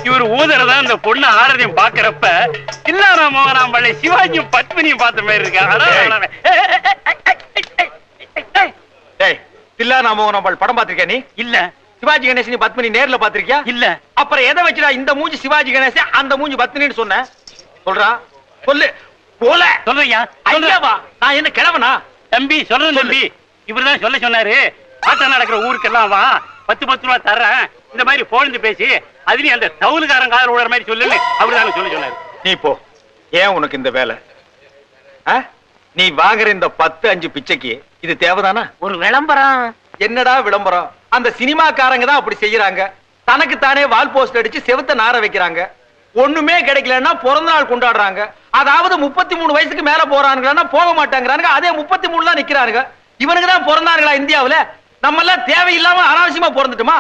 இவர் ஊதறதான் இந்த பொண்ணு ஆரதையும் பாக்குறப்ப தில்லானா மோகனாம்பள்ளி சிவாஜியும் பத்மினியும் பார்த்த மாதிரி இருக்க. தில்லானா மோகனாம்பள் படம் பாத்திருக்கியா நீ? இல்ல. சிவாஜி கணேசன் பத்மினி நேர்ல பாத்திருக்கியா? இல்ல. அப்புறம் எதை வச்சுடா இந்த மூஞ்சி சிவாஜி கணேசன் அந்த மூஞ்சி பத்மினின்னு சொன்ன? சொல்றா சொல்லு. போல சொல்றியா? ஐயாவா நான் என்ன கிழவனா? தம்பி சொல்றேன் தம்பி, இவருதான் சொல்ல சொன்னாரு. ஆட்டம் நடக்கிற ஊருக்கெல்லாம் வா, 10 ரூபா தர்றேன், இந்த மாதிரி போலந்து பேசி அதுலயும் அந்த தவுலுக்காரன் காதல் விடுற மாதிரி சொல்லு, அப்படிதான் சொல்ல சொன்னாரு. நீ போ. ஏன் உனக்கு இந்த வேலை? நீ வாங்குற இந்த 10-5 பிச்சைக்கு இது தேவைதானா? ஒரு விளம்பரம். என்னடா விளம்பரம்? அந்த சினிமாக்காரங்க தான் அப்படி செய்யறாங்க. தனக்கு தானே வால் போஸ்ட் அடிச்சு செவுத்த நார வைக்கிறாங்க. ஒண்ணுமே கிடைக்கலன்னா பிறந்த நாள் கொண்டாடுறாங்க. அதாவது 33 வயசுக்கு மேல போறானுங்களா போக மாட்டாங்கிறானுங்க. அதே 33 தான் நிக்கிறானுங்க. இவனுக்கு தான் பிறந்தாங்களா இந்தியாவுல? நம்ம எல்லாம் தேவையில்லாம அனாவசியமா பிறந்துட்டுமா?